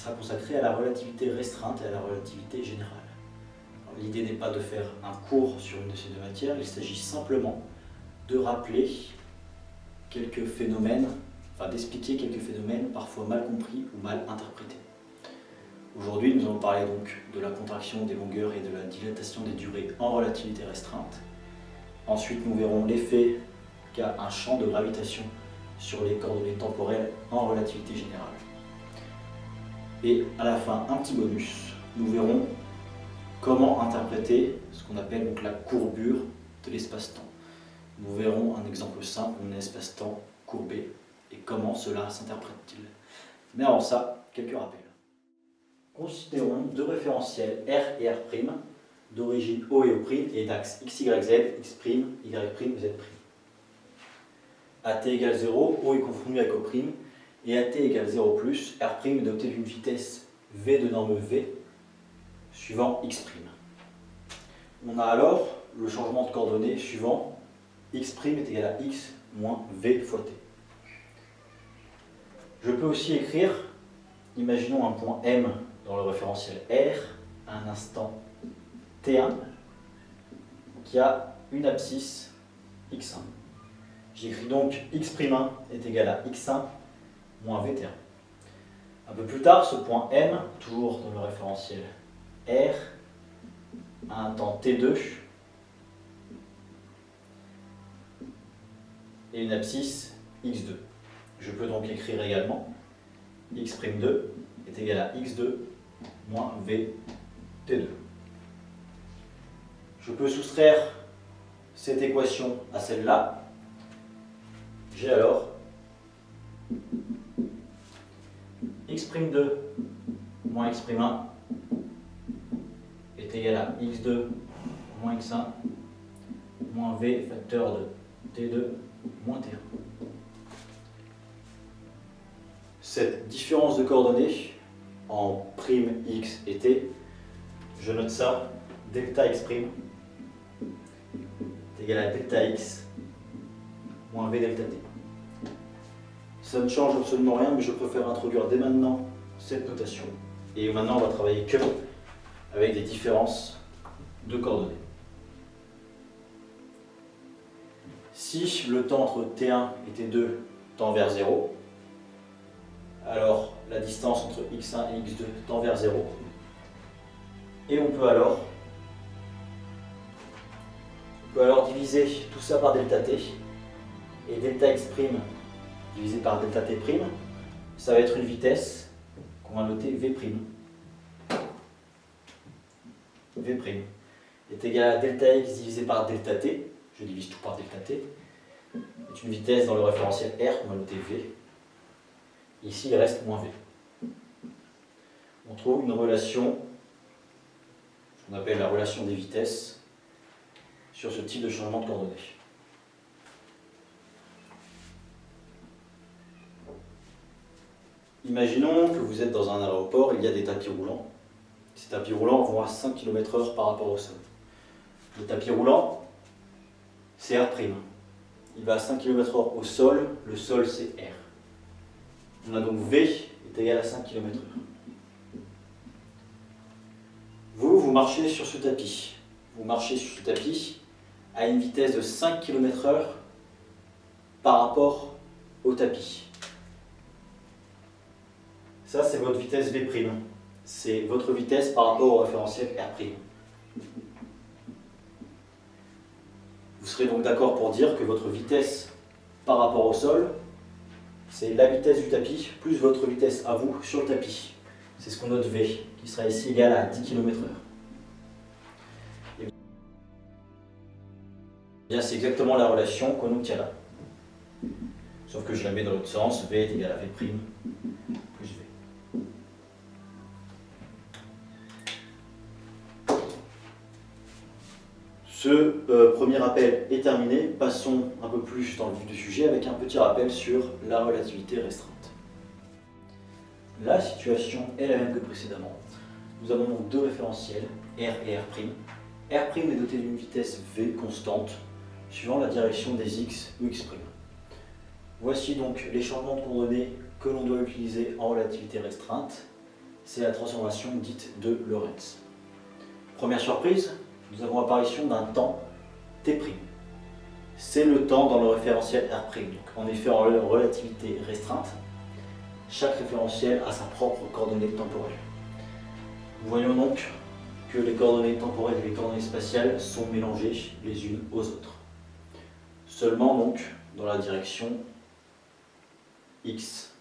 sera consacré à la relativité restreinte et à la relativité générale. L'idée n'est pas de faire un cours sur une de ces deux matières, il s'agit simplement de rappeler quelques phénomènes, d'expliquer quelques phénomènes parfois mal compris ou mal interprétés. Aujourd'hui, nous allons parler donc de la contraction des longueurs et de la dilatation des durées en relativité restreinte. Ensuite, nous verrons l'effet qu'a un champ de gravitation sur les coordonnées temporelles en relativité générale. Et à la fin, un petit bonus, nous verrons comment interpréter ce qu'on appelle donc la courbure de l'espace-temps. Nous verrons un exemple simple d'un espace-temps courbé et comment cela s'interprète-t-il. Mais avant ça, quelques rappels. Considérons deux référentiels R et R', d'origine O et O' et d'axe x, y, z, x', y', z'. À t égale 0, O est confondu avec O', et à t égale 0+, R' est doté d'une vitesse v de norme v, suivant x'. On a alors le changement de coordonnées suivant x' est égal à x moins v fois t. Je peux aussi écrire, imaginons un point M dans le référentiel R, à un instant T1, qui a une abscisse x1. J'écris donc x'1 est égal à x1 moins vt1. Un peu plus tard, ce point M, toujours dans le référentiel R, à un temps t2, et une abscisse x2. Je peux donc écrire également x'2 est égal à x2 moins vt2. Je peux soustraire cette équation à celle-là. J'ai alors x'2 moins x'1 est égal à x2 moins x1 moins v facteur de t2 moins t1. Cette différence de coordonnées en prime x et t, je note ça delta x' est égal à delta x moins v delta t. Ça ne change absolument rien, mais je préfère introduire dès maintenant cette notation. Et maintenant, on va travailler que avec des différences de coordonnées. Si le temps entre t1 et t2 tend vers 0, alors la distance entre x1 et x2 tend vers 0. Et on peut alors diviser tout ça par delta t. Et delta x' divisé par delta t', ça va être une vitesse qu'on va noter v'. V' est égal à delta x divisé par delta t, je divise tout par delta t, est une vitesse dans le référentiel R qu'on va noter v. Ici, il reste moins v. On trouve une relation, ce qu'on appelle la relation des vitesses, sur ce type de changement de coordonnées. Imaginons que vous êtes dans un aéroport, il y a des tapis roulants. Ces tapis roulants vont à 5 km/h par rapport au sol. Le tapis roulant, c'est R'. Il va à 5 km/h au sol, le sol c'est R. On a donc V est égal à 5 km/h. Vous marchez sur ce tapis. Vous marchez sur ce tapis à une vitesse de 5 km/h par rapport au tapis. Ça, c'est votre vitesse V'. C'est votre vitesse par rapport au référentiel R'. Vous serez donc d'accord pour dire que votre vitesse par rapport au sol, c'est la vitesse du tapis plus votre vitesse à vous sur le tapis. C'est ce qu'on note V, qui sera ici égal à 10 km/h. Et bien, c'est exactement la relation qu'on obtient là. Sauf que je la mets dans l'autre sens, V est égal à V' plus V. Ce premier rappel est terminé. Passons un peu plus dans le vif du sujet avec un petit rappel sur la relativité restreinte. La situation est la même que précédemment. Nous avons donc deux référentiels, R et R'. R' est doté d'une vitesse V constante suivant la direction des x ou x'. Voici donc les changements de coordonnées que l'on doit utiliser en relativité restreinte. c'est la transformation dite de Lorentz. Première surprise, nous avons l'apparition d'un temps T'. C'est le temps dans le référentiel R'. Donc, en effet, en relativité restreinte, chaque référentiel a sa propre coordonnée temporelle. Nous voyons donc que les coordonnées temporelles et les coordonnées spatiales sont mélangées les unes aux autres. Seulement donc dans la direction X.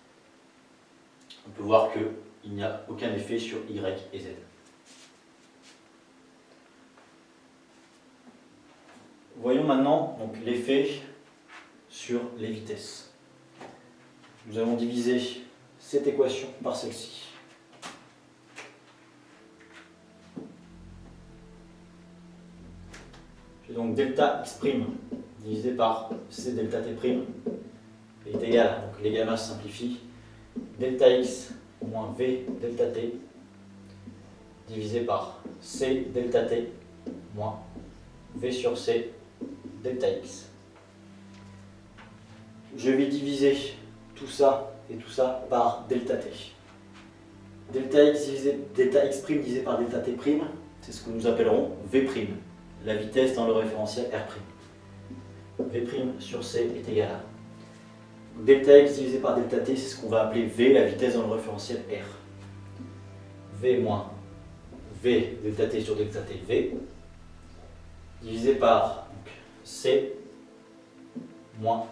On peut voir qu'il n'y a aucun effet sur Y et Z. Voyons maintenant l'effet sur les vitesses. Nous allons diviser cette équation par celle-ci. J'ai donc delta x' divisé par c delta t' est égal, donc les gammas se simplifient, delta x moins v delta t divisé par c delta t moins v sur c delta x. Je vais diviser tout ça et tout ça par delta t. Delta x divisé par delta t', c'est ce que nous appellerons v', la vitesse dans le référentiel R'. V' sur c est égal à delta x divisé par delta t, c'est ce qu'on va appeler v, la vitesse dans le référentiel R. V moins v delta t sur delta t, v, divisé par c moins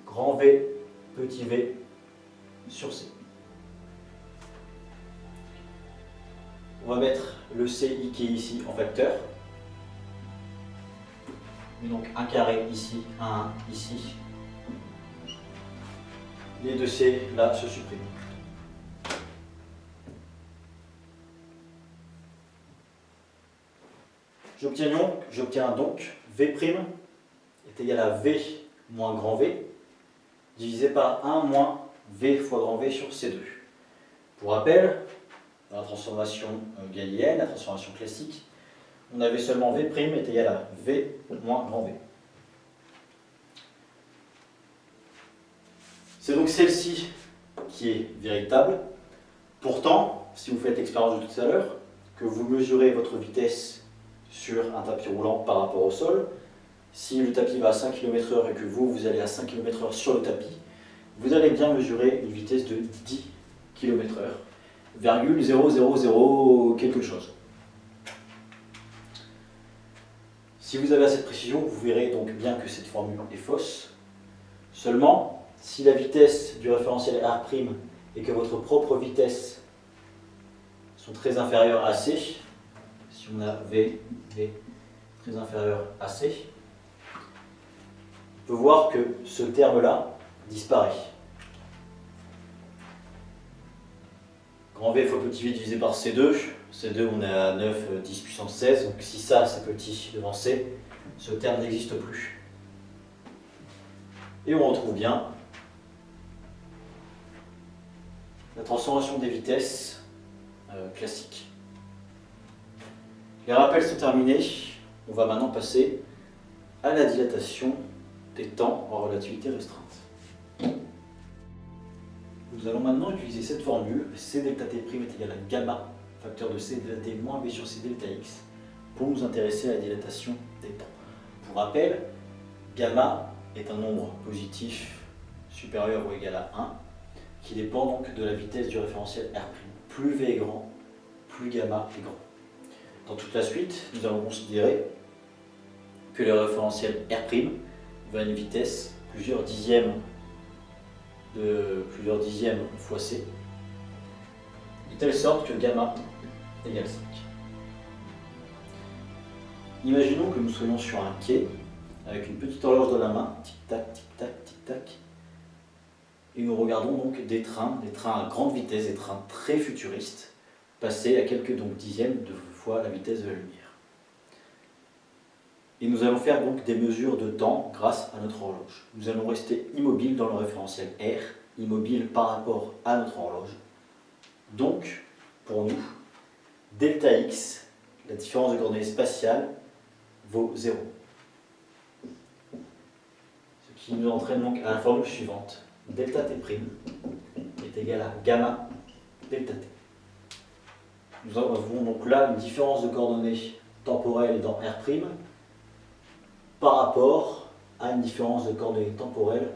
grand V, petit v sur c. On va mettre le ci qui est ici en facteur. Donc un carré ici, un 1 ici. Les deux c là se suppriment. J'obtiens donc V' est égal à V moins grand V divisé par 1 moins V fois grand V sur C2. Pour rappel, dans la transformation galiléenne, la transformation classique, on avait seulement V' est égal à V moins grand V. C'est donc celle-ci qui est véritable. Pourtant, si vous faites l'expérience de tout à l'heure, que vous mesurez votre vitesse sur un tapis roulant par rapport au sol, si le tapis va à 5 km/h et que vous allez à 5 km/h sur le tapis, vous allez bien mesurer une vitesse de 10 km/h, 0,000 quelque chose. Si vous avez cette précision, vous verrez donc bien que cette formule est fausse. Seulement, si la vitesse du référentiel R' et que votre propre vitesse sont très inférieures à C, si on a V très inférieur à C, on peut voir que ce terme-là disparaît. Grand V fois petit v divisé par C2, C2 on est à 9, 10 puissance 16, donc si ça c'est petit devant C, ce terme n'existe plus. Et on retrouve bien la transformation des vitesses classique. Les rappels sont terminés, on va maintenant passer à la dilatation des temps en relativité restreinte. Nous allons maintenant utiliser cette formule, C delta t' est égal à gamma, facteur de C delta t moins V sur C delta x, pour nous intéresser à la dilatation des temps. Pour rappel, gamma est un nombre positif supérieur ou égal à 1, qui dépend donc de la vitesse du référentiel R'. Plus V est grand, plus gamma est grand. Dans toute la suite, nous allons considérer que le référentiel R' va à une vitesse plusieurs dixièmes fois C, de telle sorte que gamma égale 5. Imaginons que nous soyons sur un quai avec une petite horloge dans la main, tic-tac, tic-tac, tic-tac, et nous regardons donc des trains à grande vitesse, des trains très futuristes, passer à quelques dixièmes de fois la vitesse de la lumière. Et nous allons faire donc des mesures de temps grâce à notre horloge. Nous allons rester immobiles dans le référentiel R, immobile par rapport à notre horloge. Donc, pour nous, delta x, la différence de coordonnées spatiales, vaut 0. Ce qui nous entraîne donc à la formule suivante. Delta t' est égal à gamma delta t. Nous avons donc là une différence de coordonnées temporelles dans R' par rapport à une différence de coordonnées temporelles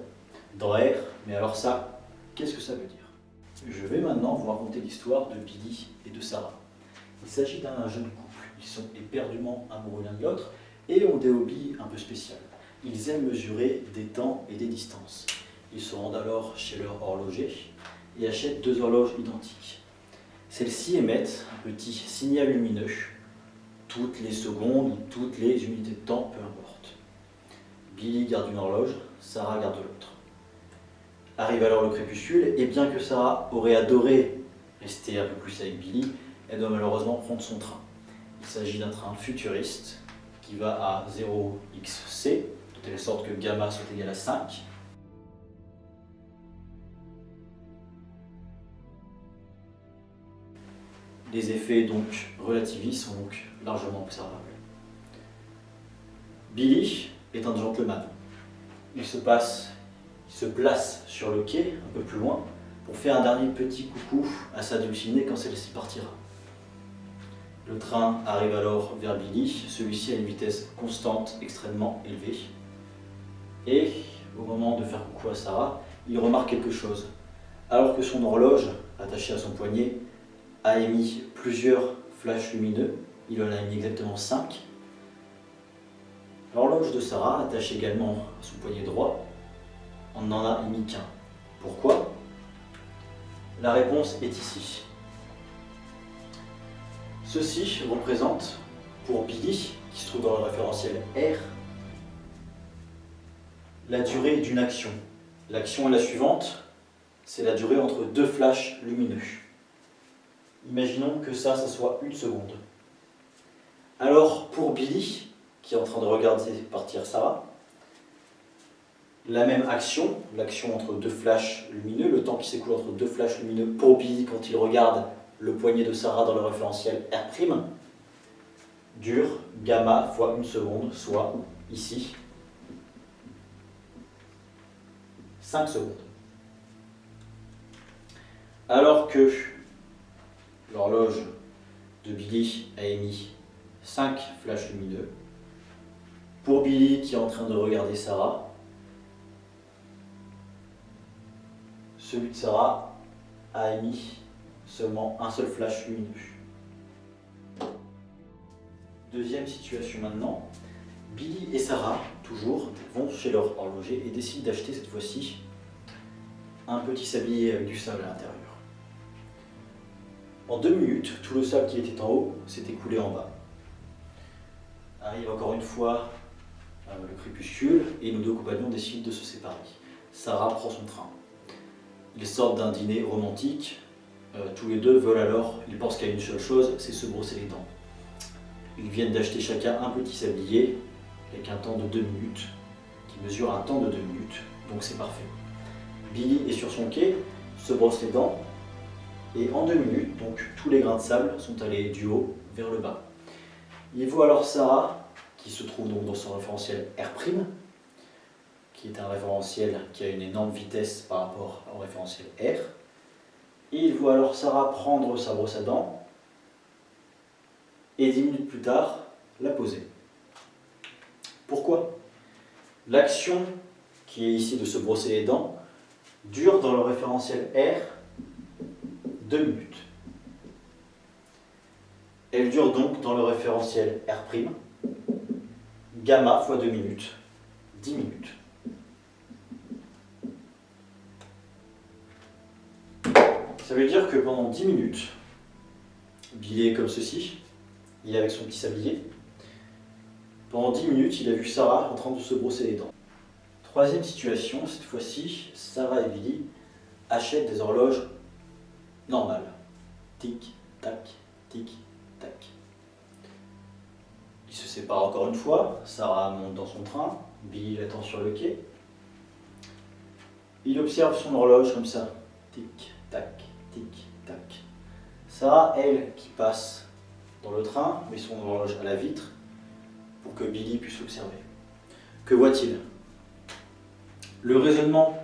dans R. Mais alors ça, qu'est-ce que ça veut dire? Je vais maintenant vous raconter l'histoire de Billy et de Sarah. Il s'agit d'un jeune couple. Ils sont éperdument amoureux l'un de l'autre et ont des hobbies un peu spéciaux. Ils aiment mesurer des temps et des distances. Ils se rendent alors chez leur horloger et achètent 2 horloges identiques. Celles-ci émettent un petit signal lumineux toutes les secondes ou toutes les unités de temps, peu importe. Billy garde une horloge, Sarah garde l'autre. Arrive alors le crépuscule, et bien que Sarah aurait adoré rester un peu plus avec Billy, elle doit malheureusement prendre son train. Il s'agit d'un train futuriste qui va à 0xc, de telle sorte que gamma soit égal à 5. Les effets donc relativistes sont donc largement observables. Billy est un gentleman. Il se place sur le quai, un peu plus loin, pour faire un dernier petit coucou à sa dulcinée quand celle-ci partira. Le train arrive alors vers Billy, celui-ci à une vitesse constante extrêmement élevée. Et au moment de faire coucou à Sarah, il remarque quelque chose. Alors que son horloge, attachée à son poignet, a émis plusieurs flashs lumineux, il en a émis exactement 5. L'horloge de Sarah, attachée également à son poignet droit, on n'en a émis qu'un. Pourquoi? La réponse est ici. Ceci représente, pour Billy, qui se trouve dans le référentiel R, la durée d'une action. L'action est la suivante, c'est la durée entre 2 flashs lumineux. Imaginons que ça soit 1 seconde. Alors, pour Billy, qui est en train de regarder partir Sarah, la même action, l'action entre 2 flashs lumineux, le temps qui s'écoule entre 2 flashs lumineux pour Billy quand il regarde le poignet de Sarah dans le référentiel R', dure gamma fois 1 seconde, soit ici 5 secondes. Alors que l'horloge de Billy a émis 5 flashs lumineux, pour Billy qui est en train de regarder Sarah, celui de Sarah a émis seulement un seul flash lumineux. Deuxième situation maintenant, Billy et Sarah, toujours, vont chez leur horloger et décident d'acheter cette fois-ci un petit sablier avec du sable à l'intérieur. En 2 minutes, tout le sable qui était en haut s'est écoulé en bas. Arrive encore une fois le crépuscule et nos 2 compagnons décident de se séparer. Sarah prend son train. Ils sortent d'un dîner romantique. Tous les 2 veulent alors, ils pensent qu'il y a une seule chose, c'est se brosser les dents. Ils viennent d'acheter chacun un petit sablier avec un temps de 2 minutes, qui mesure un temps de 2 minutes, donc c'est parfait. Billy est sur son quai, se brosse les dents, et en 2 minutes, donc tous les grains de sable sont allés du haut vers le bas. Il voit alors Sarah, qui se trouve donc dans son référentiel R', qui est un référentiel qui a une énorme vitesse par rapport au référentiel R. Et il voit alors Sarah prendre sa brosse à dents et 10 minutes plus tard, la poser. Pourquoi? L'action qui est ici de se brosser les dents dure dans le référentiel R 2 minutes. Elle dure donc dans le référentiel R', gamma fois 2 minutes, 10 minutes. Ça veut dire que pendant 10 minutes, Billy est comme ceci, il est avec son petit sablier. Pendant 10 minutes, il a vu Sarah en train de se brosser les dents. Troisième situation, cette fois-ci, Sarah et Billy achètent des horloges normales. Tic, tac, tic, tac. Ils se séparent encore une fois, Sarah monte dans son train, Billy l'attend sur le quai. Il observe son horloge comme ça, tic, tac, tic, tac. Sarah, elle, qui passe dans le train, met son horloge à la vitre pour que Billy puisse l'observer. Que voit-il? Le raisonnement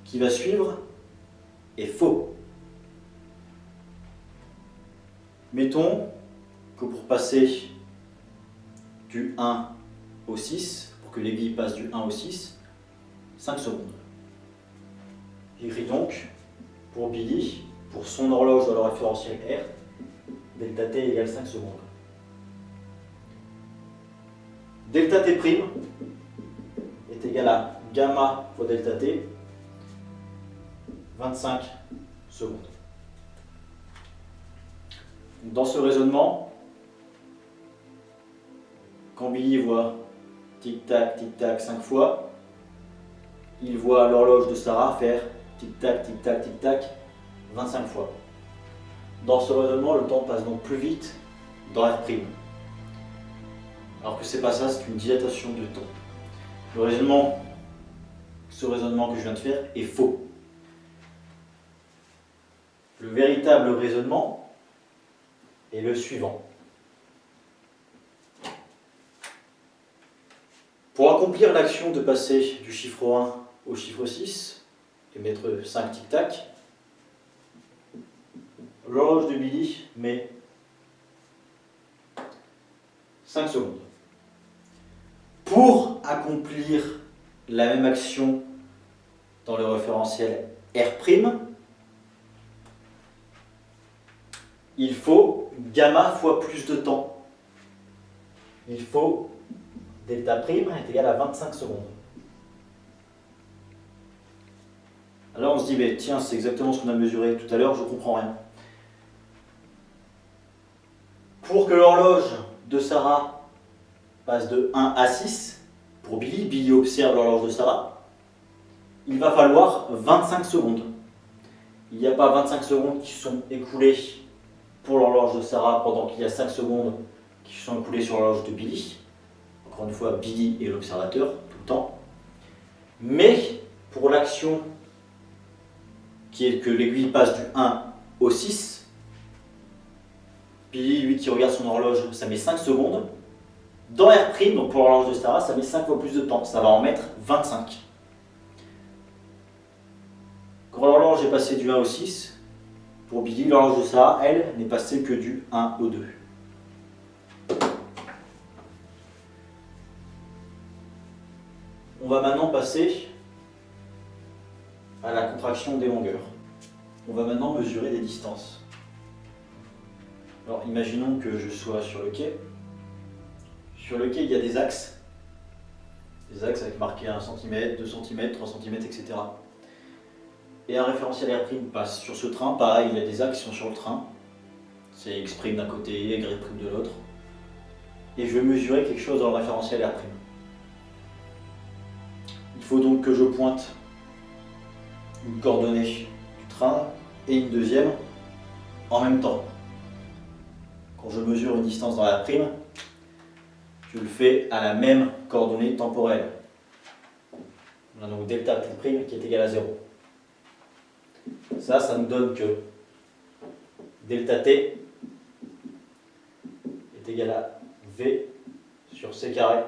qui va suivre est faux. Mettons que pour passer du 1 au 6, pour que l'aiguille passe du 1 au 6, 5 secondes. J'écris donc pour Billy, pour son horloge dans le référentiel R, delta t égale 5 secondes. Delta t' est égal à gamma fois delta t, 25 secondes. Dans ce raisonnement, quand Billy voit tic-tac, 5 fois, il voit l'horloge de Sarah faire tic-tac, 25 fois. Dans ce raisonnement, le temps passe donc plus vite dans R'. Alors que c'est pas ça, c'est une dilatation de temps. Ce raisonnement que je viens de faire est faux. Le véritable raisonnement est le suivant. Pour accomplir l'action de passer du chiffre 1 au chiffre 6 et mettre 5 tic-tac, l'horloge de Billy met 5 secondes. Pour accomplir la même action dans le référentiel R', il faut gamma fois plus de temps. Il faut delta' est égal à 25 secondes. Alors on se dit, mais tiens, c'est exactement ce qu'on a mesuré tout à l'heure, je ne comprends rien. Pour que l'horloge de Sarah passe de 1 à 6, pour Billy observe l'horloge de Sarah, il va falloir 25 secondes. Il n'y a pas 25 secondes qui sont écoulées pour l'horloge de Sarah pendant qu'il y a 5 secondes qui sont écoulées sur l'horloge de Billy. Encore une fois, Billy est l'observateur tout le temps. Mais pour l'action qui est que l'aiguille passe du 1 au 6, Billy, lui qui regarde son horloge, ça met 5 secondes. Dans R', donc pour l'horloge de Sarah, ça met 5 fois plus de temps, ça va en mettre 25. Quand l'horloge est passée du 1 au 6, pour Billy, l'horloge de Sarah, elle, n'est passée que du 1 au 2. On va maintenant passer à la contraction des longueurs. On va maintenant mesurer des distances. Alors imaginons que je sois sur le quai. Sur le quai, il y a des axes. Des axes avec marqué 1 cm, 2 cm, 3 cm, etc. Et un référentiel R' passe sur ce train. Pareil, il y a des axes qui sont sur le train. C'est X' d'un côté, Y' de l'autre. Et je vais mesurer quelque chose dans le référentiel R'. Il faut donc que je pointe une coordonnée du train et une deuxième en même temps. Quand je mesure une distance dans la prime, je le fais à la même coordonnée temporelle. On a donc delta t' qui est égal à 0. Ça nous donne que delta t est égal à v sur c carré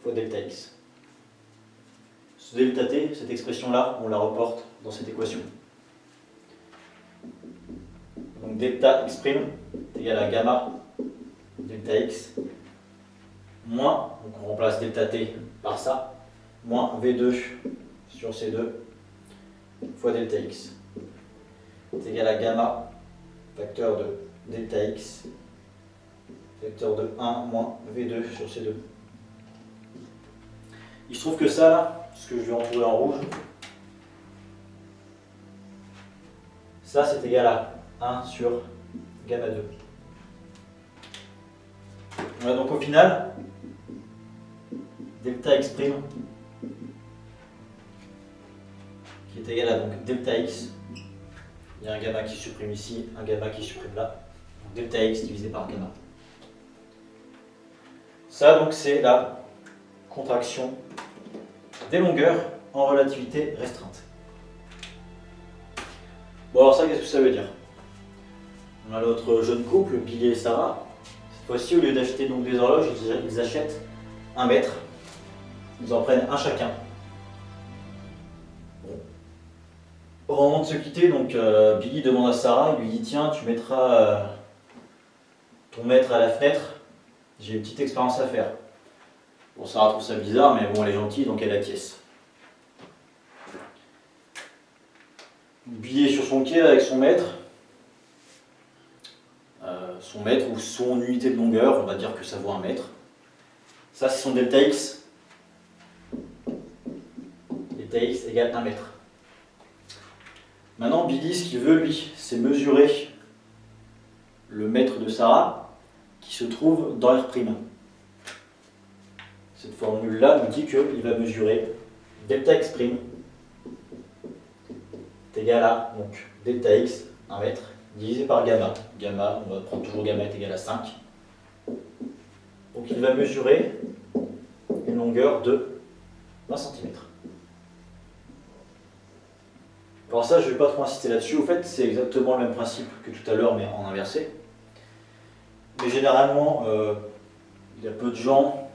fois delta x. Ce delta t, cette expression-là, on la reporte dans cette équation. Donc delta x' est égal à gamma delta x moins, donc on remplace delta t par ça, moins v2 sur c2 fois delta x. C'est égal à gamma facteur de delta x facteur de 1 moins v2 sur c2. Il se trouve que ça, là, ce que je vais entourer en rouge, ça c'est égal à 1 sur gamma 2. Voilà, donc au final, delta x' qui est égal à donc delta x, il y a un gamma qui supprime ici, un gamma qui supprime là, donc delta x divisé par gamma. Ça donc c'est la contraction des longueurs en relativité restreinte. Bon alors ça, qu'est-ce que ça veut dire? On a notre jeune couple, Billy et Sarah. Cette fois-ci, au lieu d'acheter donc des horloges, ils achètent un mètre. Ils en prennent un chacun. Bon. Au moment de se quitter, donc Billy demande à Sarah, il lui dit tiens, tu mettras ton maître à la fenêtre, j'ai une petite expérience à faire. Bon, Sarah trouve ça bizarre, mais bon, elle est gentille, donc elle acquiesce. Billy est sur son quai avec son maître. Son mètre ou son unité de longueur, on va dire que ça vaut 1 mètre. Ça, c'est son delta x. Delta x égale 1 mètre. Maintenant, Billy, ce qu'il veut, lui, c'est mesurer le mètre de Sarah qui se trouve dans R'. Cette formule-là nous dit qu'il va mesurer delta x' est égal à donc, delta x, 1 mètre, divisé par gamma. Gamma, on va prendre toujours gamma est égal à 5. Donc il va mesurer une longueur de 20 cm. Alors ça, je ne vais pas trop insister là-dessus. Au fait, c'est exactement le même principe que tout à l'heure, mais en inversé. Mais généralement, il y a peu de gens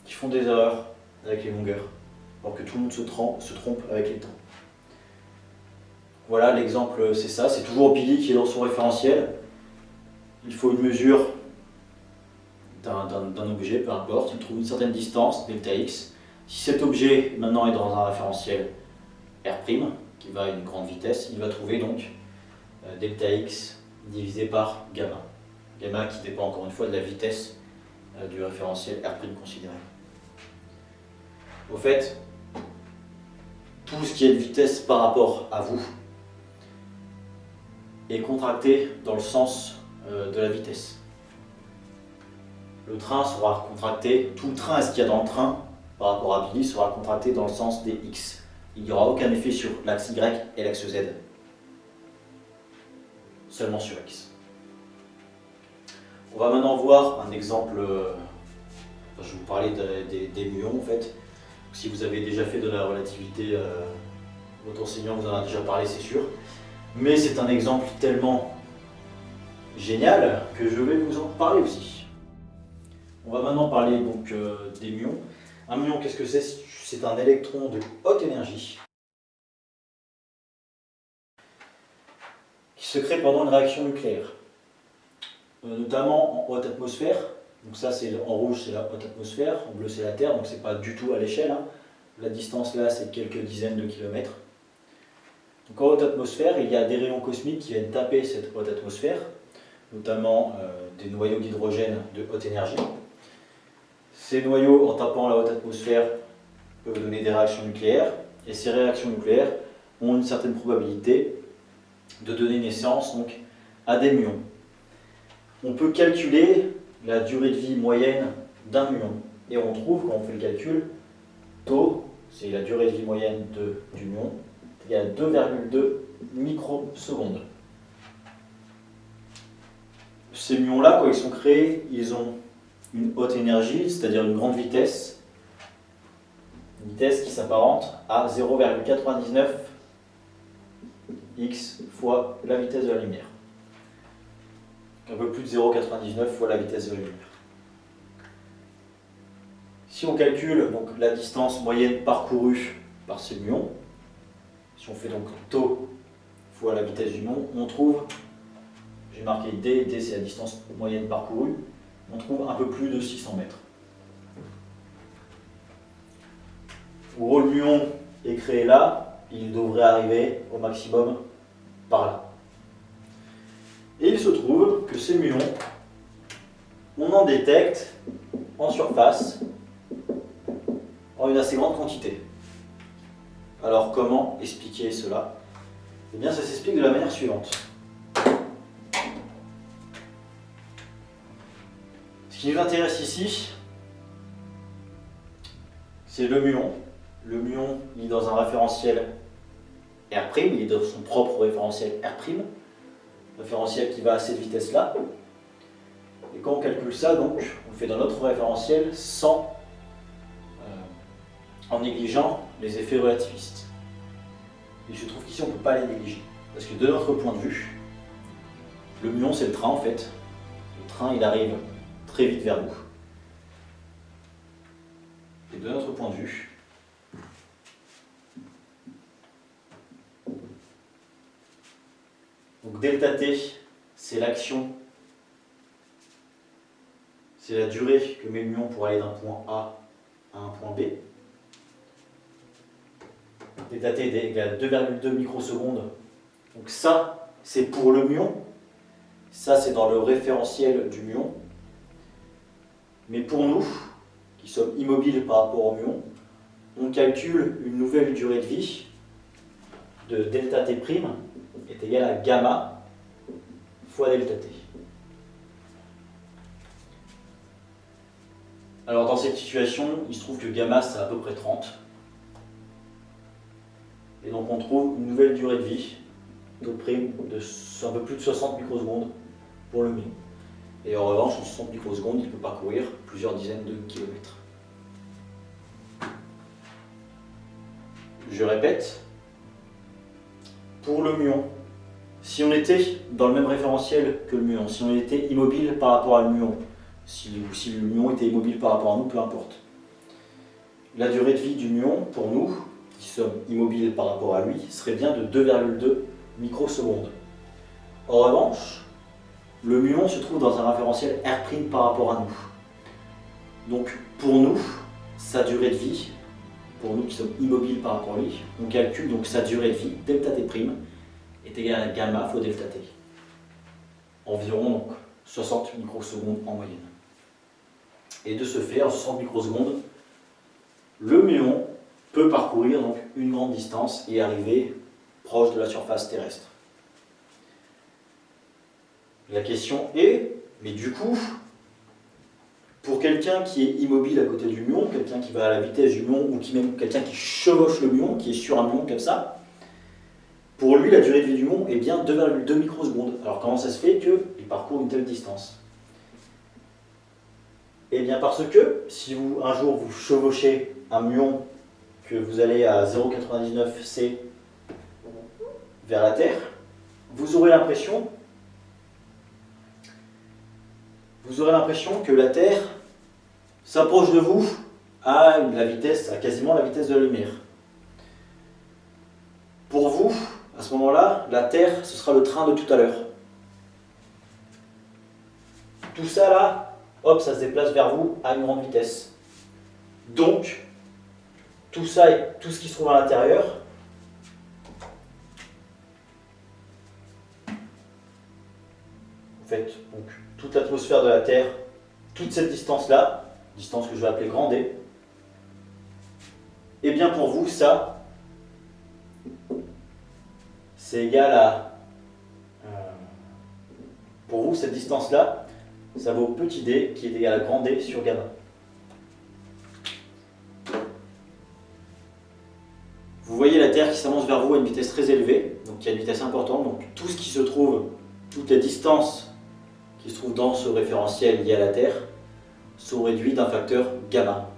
qui font des erreurs avec les longueurs, alors que tout le monde se trompe avec les temps. Voilà, l'exemple, c'est ça. C'est toujours Billy qui est dans son référentiel. Il faut une mesure d'un objet, peu importe. Il trouve une certaine distance, delta x. Si cet objet, maintenant, est dans un référentiel R', qui va à une grande vitesse, il va trouver donc delta x divisé par gamma. Gamma qui dépend encore une fois de la vitesse du référentiel R' considéré. Au fait, tout ce qui est de vitesse par rapport à vous est contracté dans le sens de la vitesse. Le train sera contracté, tout le train et ce qu'il y a dans le train par rapport à Billy sera contracté dans le sens des x. Il n'y aura aucun effet sur l'axe y et l'axe z, seulement sur x. On va maintenant voir un exemple, je vais vous parler des muons en fait. Si vous avez déjà fait de la relativité, votre enseignant vous en a déjà parlé, c'est sûr. Mais c'est un exemple tellement génial que je vais vous en parler aussi. On va maintenant parler donc des muons. Un muon, qu'est-ce que c'est? C'est un électron de haute énergie qui se crée pendant une réaction nucléaire, notamment en haute atmosphère. Donc ça, en rouge, c'est la haute atmosphère, en bleu, c'est la Terre, donc c'est pas du tout à l'échelle. Hein. La distance là, c'est quelques dizaines de kilomètres. Donc en haute atmosphère, il y a des rayons cosmiques qui viennent taper cette haute atmosphère, notamment des noyaux d'hydrogène de haute énergie. Ces noyaux, en tapant la haute atmosphère, peuvent donner des réactions nucléaires, et ces réactions nucléaires ont une certaine probabilité de donner naissance donc, à des muons. On peut calculer la durée de vie moyenne d'un muon, et on trouve, quand on fait le calcul, tau, c'est la durée de vie moyenne du muon, est égal à 2,2 microsecondes. Ces muons-là, quand ils sont créés, ils ont une haute énergie, c'est-à-dire une grande vitesse, une vitesse qui s'apparente à 0,99 x fois la vitesse de la lumière. Un peu plus de 0,99 fois la vitesse de la lumière. Si on calcule donc, la distance moyenne parcourue par ces muons, si on fait donc tau fois la vitesse du muon, on trouve, j'ai marqué d, d c'est la distance moyenne parcourue, on trouve un peu plus de 600 mètres. En gros, le muon est créé là, il devrait arriver au maximum par là. Et il se trouve que ces muons, on en détecte en surface en une assez grande quantité. Alors comment expliquer cela? Eh bien ça s'explique de la manière suivante. Ce qui nous intéresse ici, c'est le muon. Le muon, il est dans un référentiel R', il est dans son propre référentiel R', référentiel qui va à cette vitesse-là. Et quand on calcule ça, donc, on le fait dans notre référentiel en négligeant les effets relativistes. Et je trouve qu'ici, on ne peut pas les négliger. Parce que de notre point de vue, le muon, c'est le train en fait. Le train, il arrive très vite vers nous. Et de notre point de vue, donc delta t, c'est l'action c'est la durée que met le muon pour aller d'un point A à un point B. Delta t est égal à 2,2 microsecondes. Donc ça, c'est pour le muon. Ça, c'est dans le référentiel du muon. Mais pour nous, qui sommes immobiles par rapport au muon, on calcule une nouvelle durée de vie de delta t' est égale à gamma fois delta t. Alors dans cette situation, il se trouve que gamma c'est à peu près 30. Et donc on trouve une nouvelle durée de vie de prime de un peu plus de 60 microsecondes pour le muon. Et en revanche, en 60 microsecondes, il peut parcourir plusieurs dizaines de kilomètres. Je répète, pour le muon, si on était dans le même référentiel que le muon, si on était immobile par rapport à le muon, si le muon était immobile par rapport à nous, peu importe. La durée de vie du muon, pour nous, qui sommes immobiles par rapport à lui, serait bien de 2,2 microsecondes. En revanche, le muon se trouve dans un référentiel R' par rapport à nous. Donc pour nous, sa durée de vie, pour nous qui sommes immobiles par rapport à lui, on calcule donc sa durée de vie, delta t', est égale à gamma fois delta t. Environ donc 60 microsecondes en moyenne. Et de ce fait, en 60 microsecondes, le muon peut parcourir donc une grande distance et arriver proche de la surface terrestre. La question est, mais du coup, pour quelqu'un qui est immobile à côté du muon, quelqu'un qui va à la vitesse du muon, ou même quelqu'un qui chevauche le muon, qui est sur un muon comme ça, pour lui, la durée de vie du muon est bien 2,2 microsecondes. Alors comment ça se fait qu'il parcourt une telle distance? Eh bien parce que, si un jour vous chevauchez un muon, que vous allez à 0,99 c vers la Terre, vous aurez l'impression que la Terre s'approche de vous à quasiment la vitesse de la lumière. Pour vous, à ce moment-là, la Terre, ce sera le train de tout à l'heure. Tout ça là, hop, ça se déplace vers vous à une grande vitesse. Donc, tout ça et tout ce qui se trouve à l'intérieur, en fait, donc, toute l'atmosphère de la Terre, toute cette distance-là, distance que je vais appeler grand D, et bien pour vous, ça, c'est égal à... pour vous, cette distance-là, ça vaut petit d qui est égal à grand D sur gamma. Vous voyez la Terre qui s'avance vers vous à une vitesse très élevée, donc il y a une vitesse importante, donc tout ce qui se trouve, toutes les distances qui se trouvent dans ce référentiel lié à la Terre sont réduites d'un facteur gamma.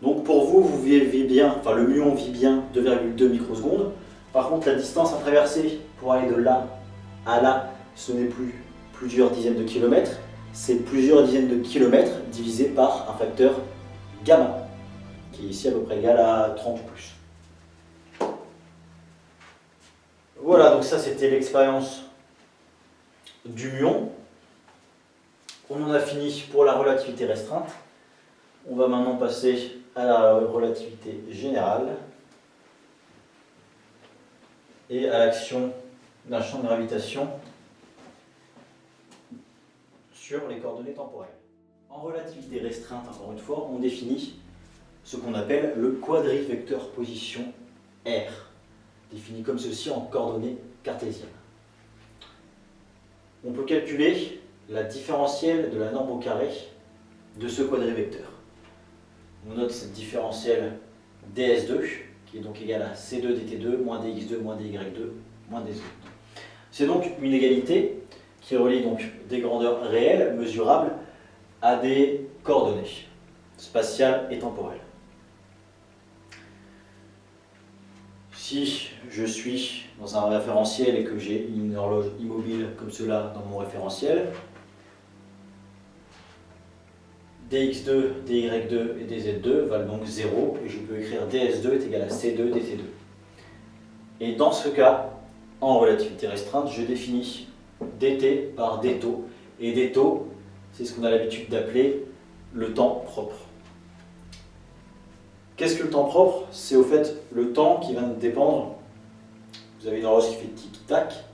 Donc pour vous, vous vivez bien, enfin le muon vit bien 2,2 microsecondes. Par contre, la distance à traverser pour aller de là à là, ce n'est plus plusieurs dizaines de kilomètres, c'est plusieurs dizaines de kilomètres divisé par un facteur gamma, qui est ici à peu près égal à 30 ou plus. Voilà, donc ça c'était l'expérience du muon. On en a fini pour la relativité restreinte. On va maintenant passer à la relativité générale et à l'action d'un champ de gravitation sur les coordonnées temporelles. En relativité restreinte, encore une fois, on définit ce qu'on appelle le quadrivecteur position R, défini comme ceci en coordonnées cartésiennes. On peut calculer la différentielle de la norme au carré de ce quadrivecteur. On note cette différentielle ds2 qui est donc égale à c2 dt2 moins dx2 moins dy2 moins dz2. C'est donc une égalité qui relie donc des grandeurs réelles, mesurables, à des coordonnées spatiales et temporelles. Si je suis dans un référentiel et que j'ai une horloge immobile comme cela dans mon référentiel, dx2, dy2 et dz2 valent donc 0, et je peux écrire ds2 est égal à c2 dt2. Et dans ce cas, en relativité restreinte, je définis dt par d taux, et d taux, c'est ce qu'on a l'habitude d'appeler le temps propre. Qu'est-ce que le temps propre? C'est au fait le temps qui va dépendre, vous avez une horloge qui fait tic-tac,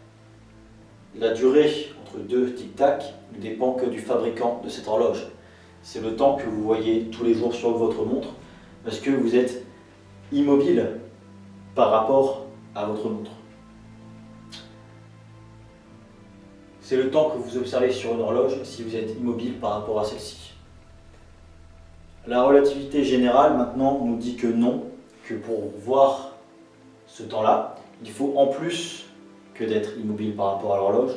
la durée entre deux tic-tac ne dépend que du fabricant de cette horloge. C'est le temps que vous voyez tous les jours sur votre montre, parce que vous êtes immobile par rapport à votre montre. C'est le temps que vous observez sur une horloge si vous êtes immobile par rapport à celle-ci. La relativité générale maintenant nous dit que non, que pour voir ce temps-là, il faut en plus que d'être immobile par rapport à l'horloge,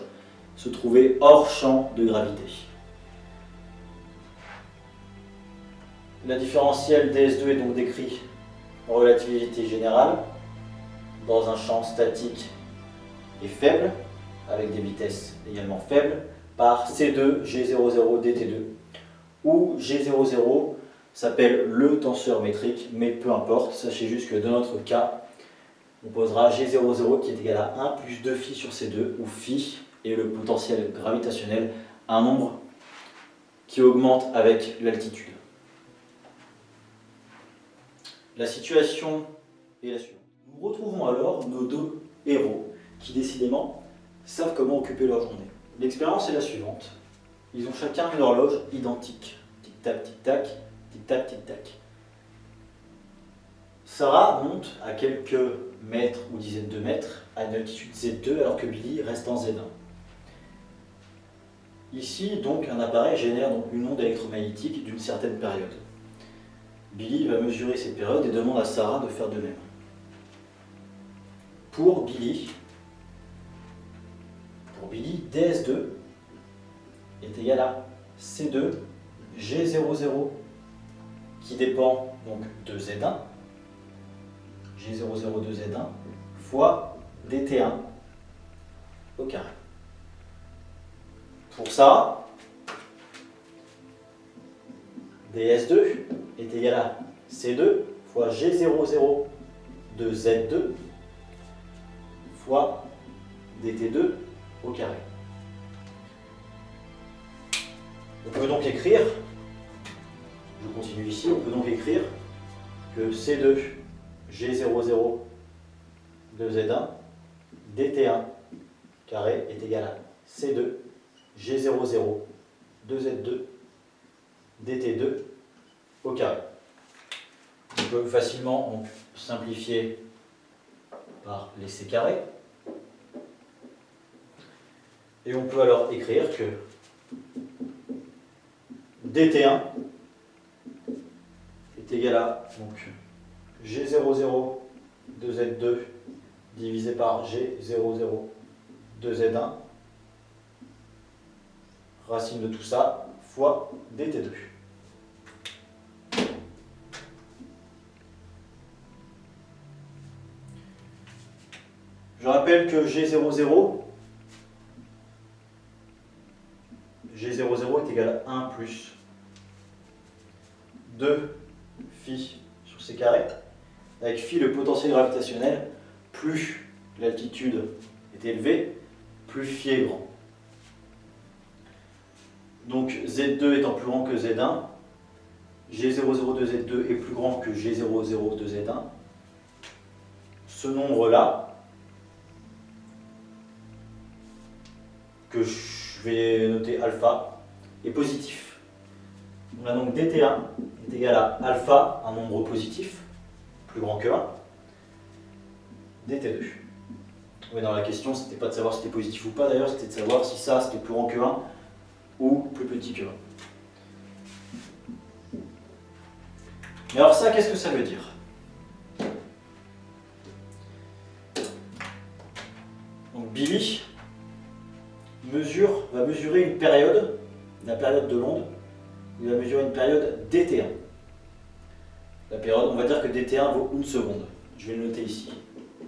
se trouver hors champ de gravité. La différentielle ds2 est donc décrit en relativité générale dans un champ statique et faible, avec des vitesses également faibles, par C2 G00 dt2, où G00 s'appelle le tenseur métrique, mais peu importe, sachez juste que dans notre cas, on posera G00 qui est égal à 1 plus 2 phi sur C2, où phi est le potentiel gravitationnel, un nombre qui augmente avec l'altitude. La situation est la suivante. Nous retrouvons alors nos deux héros qui décidément savent comment occuper leur journée. L'expérience est la suivante. Ils ont chacun une horloge identique. Tic-tac, tic-tac, tic-tac, tic-tac. Sarah monte à quelques mètres ou dizaines de mètres à une altitude Z2 alors que Billy reste en Z1. Ici, donc, un appareil génère donc une onde électromagnétique d'une certaine période. Billy va mesurer cette période et demande à Sarah de faire de même. Pour Billy, ds2 est égal à C2 G00 qui dépend donc de Z1, G00 de Z1 fois dt1 au carré. Pour ça, ds2 est égal à C2 fois G00 de Z2 fois dt2 au carré. On peut donc écrire, je continue ici, on peut donc écrire que C2 G00 de Z1 dt1 carré est égal à C2 G00 de Z2 dt2 au carré. On peut facilement simplifier par les C carrés. Et on peut alors écrire que dt1 est égal à donc, G00 de Z2 divisé par G00 de Z1, racine de tout ça, fois dt2. Je rappelle que G00 est égal à 1 plus 2 phi sur c carré, avec phi le potentiel gravitationnel, plus l'altitude est élevée, plus phi est grand. Donc Z2 étant plus grand que Z1, G00 de Z2 est plus grand que G00 de Z1. Ce nombre-là, que je vais noter alpha, est positif. On a donc dt1 est égal à alpha, un nombre positif, plus grand que 1, dt2. Oui, dans la question, c'était pas de savoir si c'était positif ou pas, d'ailleurs, c'était de savoir si ça c'était plus grand que 1 ou plus petit que 1. Mais alors ça, qu'est-ce que ça veut dire? Donc Billy va mesurer une période, la période de l'onde, il va mesurer une période dt1. La période, on va dire que dt1 vaut 1 seconde. Je vais le noter ici.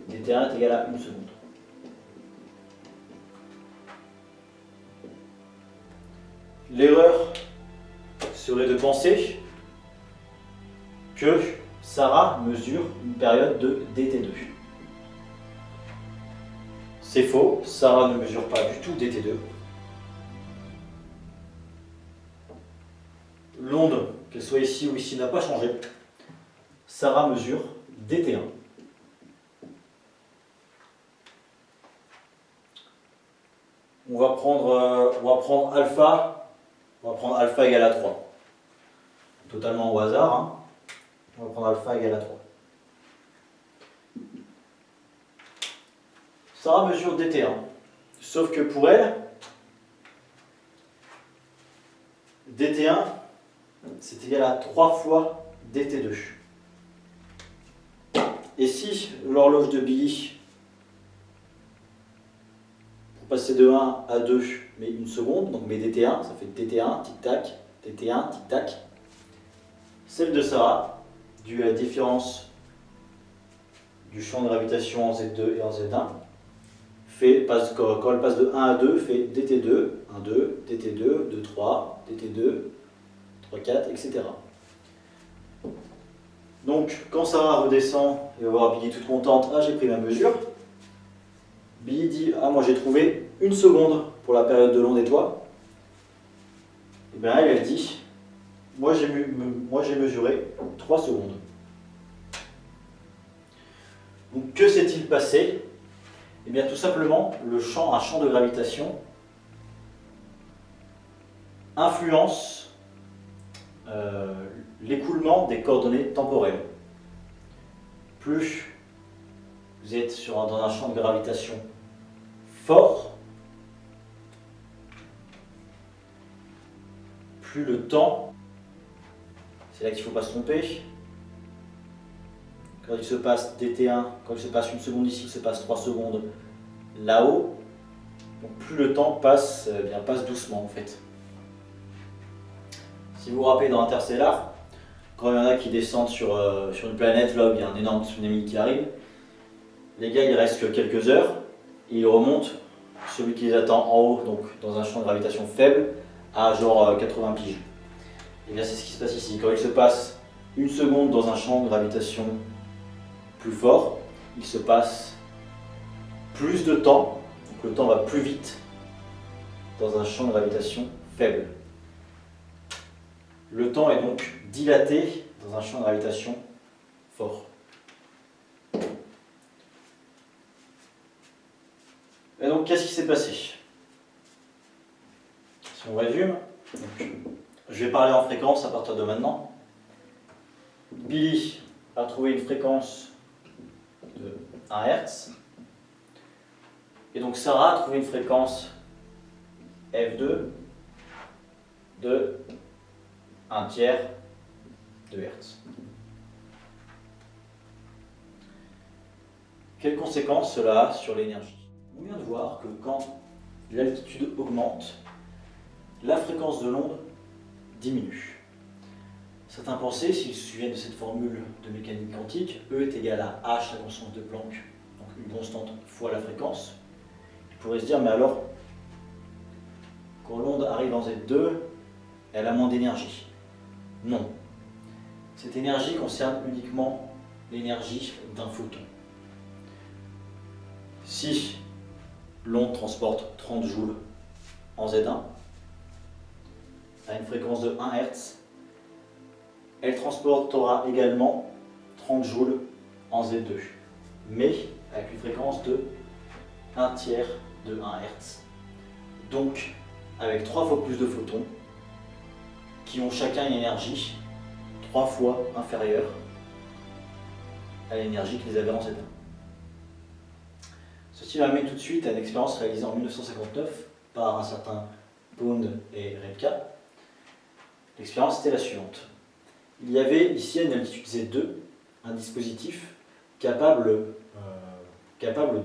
dt1 est égal à 1 seconde. L'erreur serait de penser que Sarah mesure une période de dt2. C'est faux, Sarah ne mesure pas du tout dt2. L'onde, qu'elle soit ici ou ici, n'a pas changé. Sarah mesure dt1. On va prendre alpha égale à 3. Totalement au hasard. Hein. On va prendre alpha égale à 3. Sarah mesure dt1. Sauf que pour elle, dt1, c'est égal à 3 fois dt2. Et si l'horloge de Billy, pour passer de 1 à 2, met une seconde, donc met dt1, ça fait dt1, tic-tac, dt1, tic-tac. Celle de Sarah, due à la différence du champ de gravitation en Z2 et en Z1, quand elle passe de 1 à 2, fait dt2, 1, 2, dt2, 2, 3, dt2, 3, 4, etc. Donc, quand Sarah redescend et va voir Billy toute contente, ah j'ai pris ma mesure, Billy dit, ah moi j'ai trouvé une seconde pour la période de l'onde et toi. Et bien elle dit, moi j'ai mesuré 3 secondes. Donc que s'est-il passé? Eh bien tout simplement, un champ de gravitation influence l'écoulement des coordonnées temporelles. Plus vous êtes dans un champ de gravitation fort, plus le temps, c'est là qu'il ne faut pas se tromper, quand il se passe dt1, quand il se passe une seconde ici, il se passe 3 secondes là-haut, donc plus le temps passe, passe doucement en fait. Si vous vous rappelez dans Interstellar, quand il y en a qui descendent sur une planète là où il y a un énorme tsunami qui arrive, les gars ils restent que quelques heures, et ils remontent, celui qui les attend en haut, donc dans un champ de gravitation faible, à genre 80 piges. Et bien c'est ce qui se passe ici. Quand il se passe une seconde dans un champ de gravitation plus fort, il se passe plus de temps, donc le temps va plus vite dans un champ de gravitation faible. Le temps est donc dilaté dans un champ de gravitation fort. Et donc, qu'est-ce qui s'est passé? Si on résume, donc, je vais parler en fréquence à partir de maintenant. Billy a trouvé une fréquence de 1 Hz. Et donc, Sarah a trouvé une fréquence F2 de 1 tiers de Hertz. Quelles conséquences cela a sur l'énergie? On vient de voir que quand l'altitude augmente, la fréquence de l'onde diminue. Certains pensaient, s'ils se souviennent de cette formule de mécanique quantique, E est égal à H, la constante de Planck, donc une constante fois la fréquence, ils pourraient se dire, mais alors, quand l'onde arrive en Z2, elle a moins d'énergie. Non. Cette énergie concerne uniquement l'énergie d'un photon. Si l'onde transporte 30 joules en Z1, à une fréquence de 1 Hz, elle transportera également 30 joules en Z2, mais avec une fréquence de 1 tiers de 1 Hz. Donc, avec 3 fois plus de photons, qui ont chacun une énergie 3 fois inférieure à l'énergie qu'ils avaient en Z1. Ceci m'amène tout de suite à une expérience réalisée en 1959 par un certain Pound et Repka. L'expérience était la suivante. Il y avait ici à une altitude Z2 un dispositif capable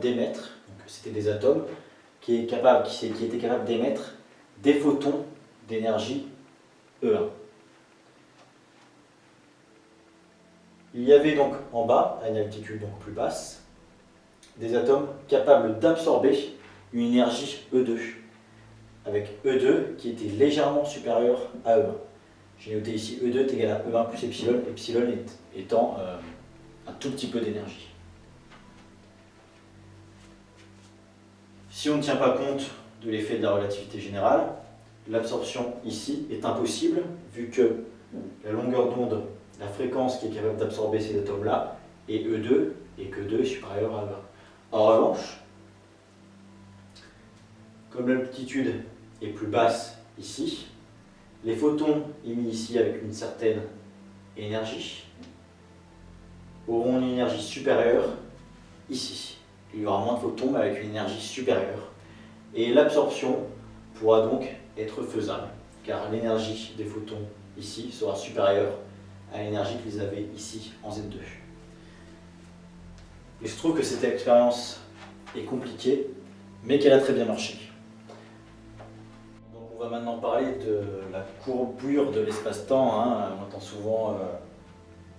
d'émettre, c'était des atomes, qui était capable d'émettre des photons d'énergie E1. Il y avait donc en bas, à une altitude donc plus basse, des atomes capables d'absorber une énergie E2, avec E2 qui était légèrement supérieur à E1. J'ai noté ici E2 est égal à E1 plus epsilon, epsilon étant un tout petit peu d'énergie. Si on ne tient pas compte de l'effet de la relativité générale, l'absorption ici est impossible, vu que la longueur d'onde, la fréquence qui est capable d'absorber ces atomes-là, est E2, et que 2 est supérieur à 1. En revanche, comme l'amplitude est plus basse ici, les photons émis ici avec une certaine énergie auront une énergie supérieure ici. Il y aura moins de photons mais avec une énergie supérieure. Et l'absorption pourra donc être faisable, car l'énergie des photons ici sera supérieure à l'énergie qu'ils avaient ici en Z2. Il se trouve que cette expérience est compliquée, mais qu'elle a très bien marché. Donc on va maintenant parler de la courbure de l'espace-temps. On entend souvent,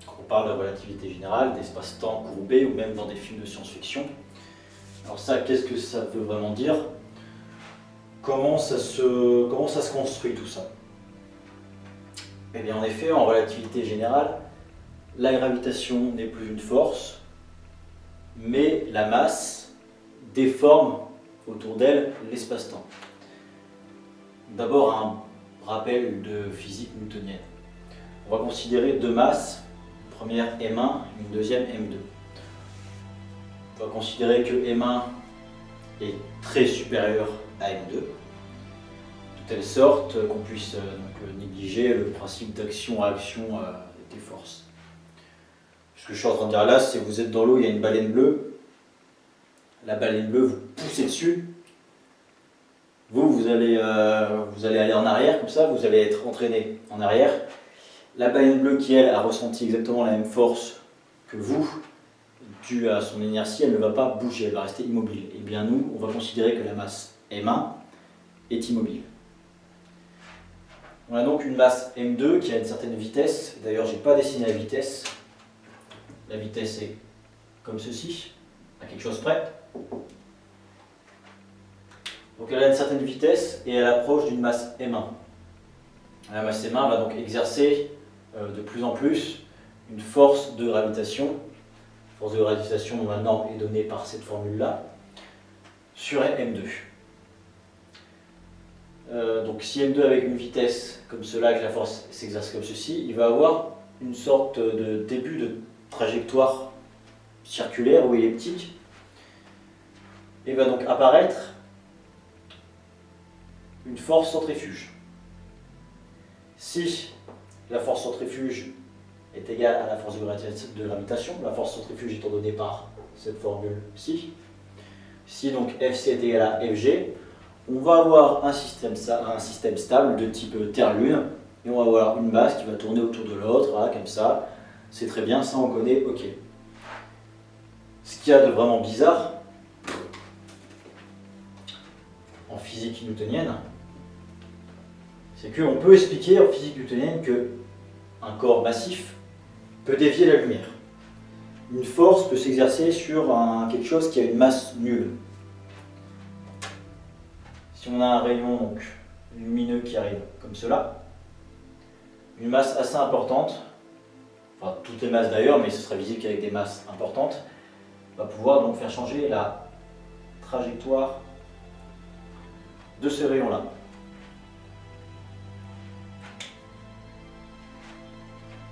quand on parle de relativité générale, d'espace-temps courbé, ou même dans des films de science-fiction. Alors ça, qu'est-ce que ça veut vraiment dire? Comment ça se construit tout ça? Eh bien en effet, en relativité générale, la gravitation n'est plus une force, mais la masse déforme autour d'elle l'espace-temps. D'abord un rappel de physique newtonienne. On va considérer deux masses, une première M1, une deuxième M2. On va considérer que M1 est très supérieur à M2, de telle sorte qu'on puisse donc négliger le principe d'action-réaction des forces. Ce que je suis en train de dire là, c'est que vous êtes dans l'eau, il y a une baleine bleue, la baleine bleue, vous poussez dessus, vous allez aller en arrière, comme ça, vous allez être entraîné en arrière. La baleine bleue qui, elle, a ressenti exactement la même force que vous, due à son inertie, elle ne va pas bouger, elle va rester immobile. Et bien nous, on va considérer que la masse M1 est immobile. On a donc une masse M2 qui a une certaine vitesse. D'ailleurs, je n'ai pas dessiné la vitesse. La vitesse est comme ceci, à quelque chose près. Donc elle a une certaine vitesse et elle approche d'une masse M1. La masse M1 va donc exercer de plus en plus une force de gravitation. La force de gravitation maintenant est donnée par cette formule-là, sur M2. Donc si M2 avec une vitesse comme cela, que la force s'exerce comme ceci, il va avoir une sorte de début de trajectoire circulaire ou elliptique, et va donc apparaître une force centrifuge. Si la force centrifuge est égale à la force de gravitation, la force centrifuge étant donnée par cette formule-ci, si donc Fc est égal à Fg, on va avoir un système stable de type Terre-Lune, et on va avoir une masse qui va tourner autour de l'autre, voilà, comme ça. C'est très bien, ça on connaît, ok. Ce qu'il y a de vraiment bizarre en physique newtonienne, c'est qu'on peut expliquer en physique newtonienne qu'un corps massif peut dévier la lumière. Une force peut s'exercer sur quelque chose qui a une masse nulle. Si on a un rayon donc, lumineux qui arrive comme cela, une masse assez importante, enfin toutes les masses d'ailleurs, mais ce sera visible qu'avec des masses importantes, va pouvoir donc faire changer la trajectoire de ce rayon-là.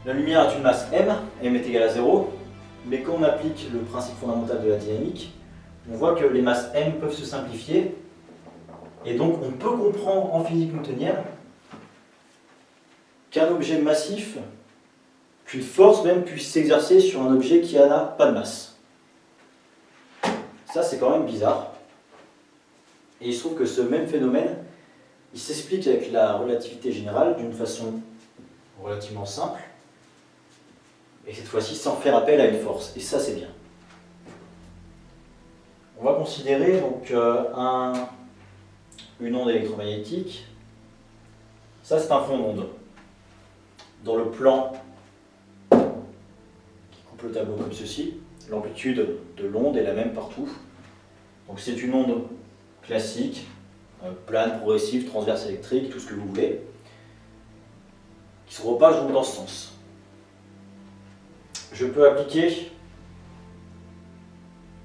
La lumière a une masse m est égale à 0, mais quand on applique le principe fondamental de la dynamique, on voit que les masses m peuvent se simplifier, et donc on peut comprendre en physique newtonienne qu'un objet massif, qu'une force même puisse s'exercer sur un objet qui n'a pas de masse. Ça c'est quand même bizarre. Et il se trouve que ce même phénomène, il s'explique avec la relativité générale d'une façon relativement simple, et cette fois-ci sans faire appel à une force, et ça c'est bien. On va considérer donc une onde électromagnétique. Ça c'est un fond d'onde. Dans le plan qui coupe le tableau comme ceci, l'amplitude de l'onde est la même partout. Donc c'est une onde classique, plane, progressive, transverse électrique, tout ce que vous voulez, qui se propage donc dans ce sens. Je peux appliquer,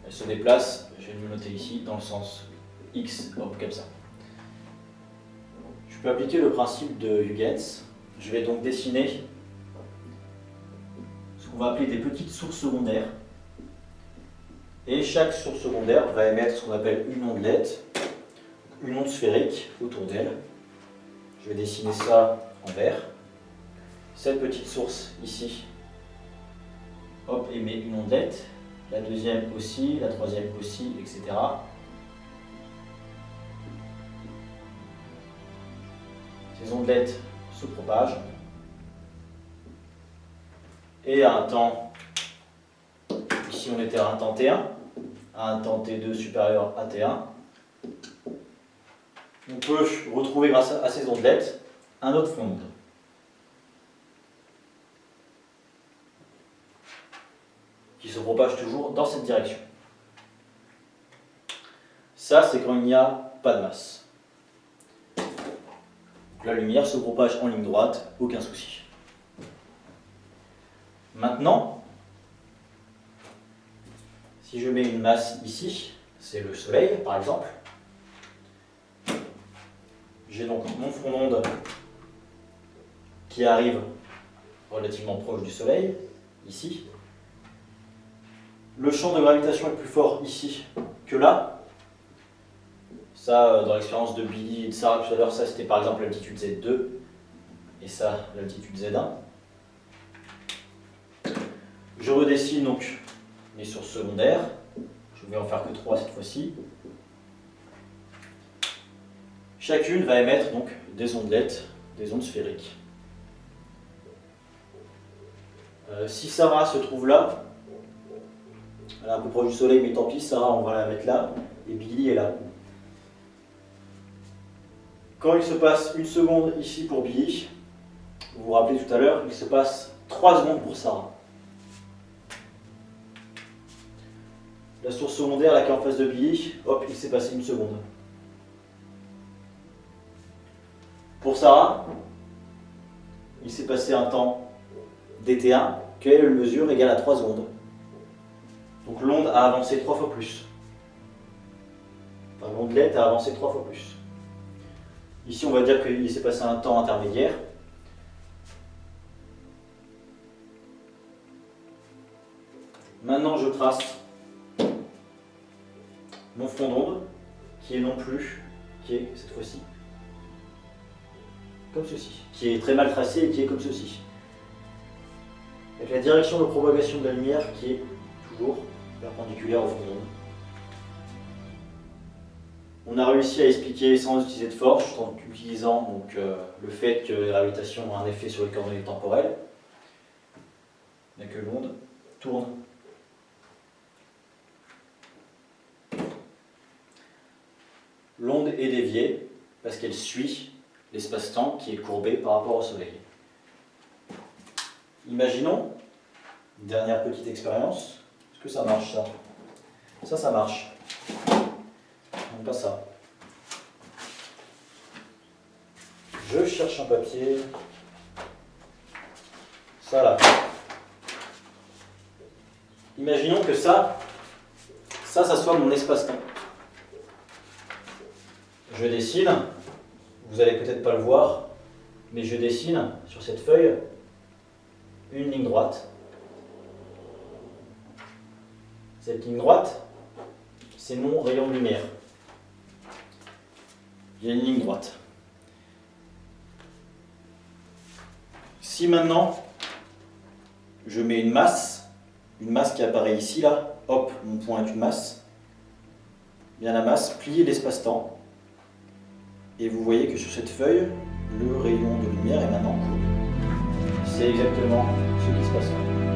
elle se déplace, je vais le noter ici, dans le sens X, hop, comme ça. Je peux appliquer le principe de Huygens. Je vais donc dessiner ce qu'on va appeler des petites sources secondaires. Et chaque source secondaire va émettre ce qu'on appelle une ondelette, une onde sphérique autour d'elle. Je vais dessiner ça en vert. Cette petite source ici, hop, émet une ondelette. La deuxième aussi, la troisième aussi, etc. Ces ondelettes se propagent. Et à un temps, ici on était à un temps T1, à un temps T2 supérieur à T1, on peut retrouver grâce à ces ondelettes un autre front d'onde. Qui se propage toujours dans cette direction. Ça, c'est quand il n'y a pas de masse. Donc, la lumière se propage en ligne droite, aucun souci. Maintenant, si je mets une masse ici, c'est le Soleil par exemple, j'ai donc mon front d'onde qui arrive relativement proche du Soleil, ici. Le champ de gravitation est plus fort ici que là. Ça, dans l'expérience de Billy et de Sarah tout à l'heure, ça c'était par exemple l'altitude Z2 et ça l'altitude Z1. Je redessine donc mes sources secondaires. Je vais en faire que 3 cette fois-ci. Chacune va émettre donc des ondelettes, des ondes sphériques. Si Sarah se trouve là, elle est un peu proche du Soleil, mais tant pis, Sarah, on va la mettre là, et Billy est là. Quand il se passe 1 seconde ici pour Billy, vous vous rappelez tout à l'heure, il se passe 3 secondes pour Sarah. La source secondaire, là qui est en face de Billy, hop, il s'est passé 1 seconde. Pour Sarah, il s'est passé un temps dt1, qu'elle mesure égale à 3 secondes. Donc l'onde a avancé 3 fois plus. Enfin, l'ondelette a avancé 3 fois plus. Ici, on va dire qu'il s'est passé un temps intermédiaire. Maintenant, je trace mon front d'onde, qui est non plus, qui est cette fois-ci, comme ceci, qui est très mal tracé et qui est comme ceci. Avec la direction de propagation de la lumière qui est toujours perpendiculaire au front d'onde. On a réussi à expliquer sans utiliser de force, en utilisant donc, le fait que la gravitation a un effet sur les coordonnées temporelles, mais que l'onde tourne. L'onde est déviée parce qu'elle suit l'espace-temps qui est courbé par rapport au Soleil. Imaginons, une dernière petite expérience. Est-ce que ça marche ça? Ça marche. Non, pas ça. Je cherche un papier. Ça là. Imaginons que ça soit mon espace-temps. Je dessine, vous allez peut-être pas le voir, mais je dessine sur cette feuille une ligne droite. Cette ligne droite, c'est mon rayon de lumière. Il y a une ligne droite. Si maintenant, je mets une masse qui apparaît ici, là, hop, mon point est une masse, bien la masse plie l'espace-temps. Et vous voyez que sur cette feuille, le rayon de lumière est maintenant courbé. C'est exactement ce qui se passe là.